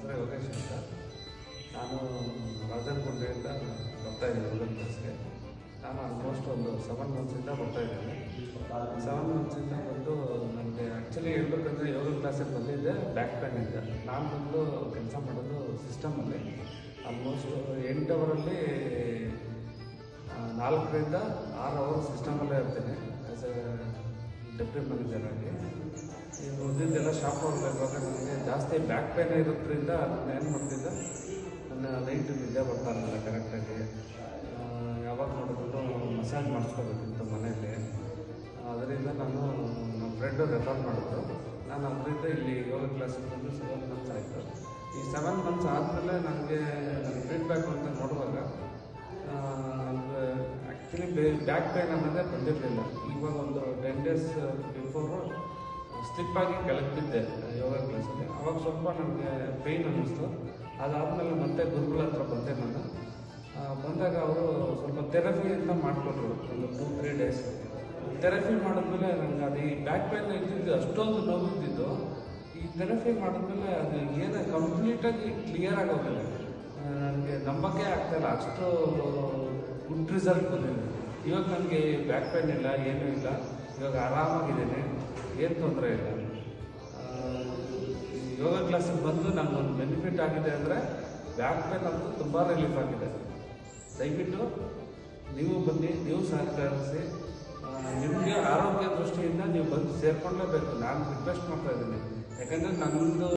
ಹೆಸರು ಯೋಗೇಶ್ ಅಂತ. ನಾನು ರಾಜನಗುಂಟೆಯಿಂದ ಬರ್ತಾಯಿದ್ದೀನಿ ಯೋಗ ಕ್ಲಾಸ್ಗೆ. ನಾನು ಆಲ್ಮೋಸ್ಟ್ ಒಂದು 7 ಮಂತ್ಸಿಂದ ಬರ್ತಾಯಿದ್ದೀನಿ. 7 ಮಂತ್ಸಿಂದ ಬಂದು ನನಗೆ ಆ್ಯಕ್ಚುಲಿ ಹೇಳ್ಬೇಕಂದ್ರೆ ಯೋಗ ಕ್ಲಾಸಿಗೆ ಬಂದಿದ್ದೆ ಬ್ಯಾಕ್ ಪೇನಿಂದ. ನಾನು ಬಂದು ಕೆಲಸ ಮಾಡೋದು ಸಿಸ್ಟಮಲ್ಲಿ ಆಲ್ಮೋಸ್ಟ್ 8 ಅವರಲ್ಲಿ 4ರಿಂದ 6 ಅವರ್ ಸಿಸ್ಟಮಲ್ಲೇ ಇರ್ತೀನಿ ಆ್ಯಸ್ ಎ ಡೆಪ್ಟಿ ಮ್ಯಾನೇಜರ್ ಆಗಿ. ಈ ಉಳಿದಿದ್ದೆಲ್ಲ ಶಾಪ್ ಹೋಗ್ಬೇಕಾಗ ನನಗೆ ಜಾಸ್ತಿ ಬ್ಯಾಕ್ ಪೇನ್ ಇರೋದ್ರಿಂದ ನಾನು ಏನು ಮಾಡ್ತಿದ್ದೆ, ನನ್ನ ನೈಟ್ ನಿದ್ದೆ ಬರ್ತಾ ಇರಲಿಲ್ಲ ಕರೆಕ್ಟಾಗಿ. ಯಾವಾಗ ನೋಡಿದ್ರು ಮಸಾಜ್ ಮಾಡಿಸ್ಕೋಬೇಕಿತ್ತು ಮನೆಯಲ್ಲಿ. ಅದರಿಂದ ನಾನು ನಮ್ಮ ಫ್ರೆಂಡು ರೆಫರ್ ಮಾಡಿದ್ರು. ನಾನು ಅದರಿಂದ ಇಲ್ಲಿ ಯೋಗ ಕ್ಲಾಸಿಗೆ ಬಂದು 7 ಮಂತ್ಸ್ ಆಯಿತು. ಈ 7 ಮಂತ್ಸ್ ಆದಮೇಲೆ ನನಗೆ ನನ್ನ ಫೀಡ್ಬ್ಯಾಕ್ ಅಂತ ನೋಡುವಾಗ ಆ್ಯಕ್ಚುಲಿ ಬ್ಯಾಕ್ ಪೇನ್ ಅನ್ನೋದೇ ಬಂದಿರಲಿಲ್ಲ. ಇವಾಗ ಒಂದು 10 ಡೇಸ್ ಬಿಫೋರು ಸ್ಲಿಪ್ಪಾಗಿ ಕೆಳಗೆ ಬಿದ್ದೆ ಯೋಗ ಕ್ಲಾಸಲ್ಲಿ. ಆವಾಗ ಸ್ವಲ್ಪ ನನಗೆ ಪೇಯ್ನ್ ಅನ್ನಿಸ್ತು. ಅದಾದಮೇಲೆ ಮತ್ತೆ ಗುರುಗಳ ಹತ್ರ ಬಂದೆ ನಾನು. ಬಂದಾಗ ಅವರು ಸ್ವಲ್ಪ ಥೆರಪಿ ಅಂತ ಮಾಡಿಕೊಟ್ರು ಒಂದು 2-3 ಡೇಸ್. ಥೆರಪಿ ಮಾಡಿದ್ಮೇಲೆ ನನಗೆ ಅದು ಈ ಬ್ಯಾಕ್ ಪೇನ್ ಇದ್ದಿದ್ದು ಅಷ್ಟೊಂದು ನೋವು ಇದ್ದಿದ್ದು. ಈ ಥೆರಪಿ ಮಾಡಿದ್ಮೇಲೆ ಅದು ಏನು ಕಂಪ್ಲೀಟಾಗಿ ಕ್ಲಿಯರ್ ಆಗೋಗಿಲ್ಲ. ನನಗೆ ನಂಬಕ್ಕೆ ಆಗ್ತಾಯಿಲ್ಲ, ಅಷ್ಟು ಗುಡ್ ರಿಸಲ್ಟ್ ಬಂದಿದೆ. ಇವಾಗ ನನಗೆ ಬ್ಯಾಕ್ ಪೇನ್ ಇಲ್ಲ, ಏನೂ ಇಲ್ಲ. ಇವಾಗ ಆರಾಮಾಗಿದ್ದೀನಿ, ಏನು ತೊಂದರೆ ಇಲ್ಲ. ಯೋಗ ಕ್ಲಾಸಿಗೆ ಬಂದು ನನಗೊಂದು ಬೆನಿಫಿಟ್ ಆಗಿದೆ ಅಂದರೆ ಬ್ಯಾಕ್ ಪೇನ್ ಅಂತೂ ತುಂಬ ರಿಲೀಫ್ ಆಗಿದೆ. ದಯವಿಟ್ಟು ನೀವು ಬನ್ನಿ, ನೀವು ಸಹಕರಿಸಿ. ನಿಮಗೆ ಆರೋಗ್ಯ ದೃಷ್ಟಿಯಿಂದ ನೀವು ಬಂದು ಸೇರಿಕೊಳ್ಳಲೇಬೇಕು. ನಾನು ರಿಕ್ವೆಸ್ಟ್ ಮಾಡ್ತಾಯಿದ್ದೀನಿ. ಯಾಕಂದರೆ ನನ್ನದು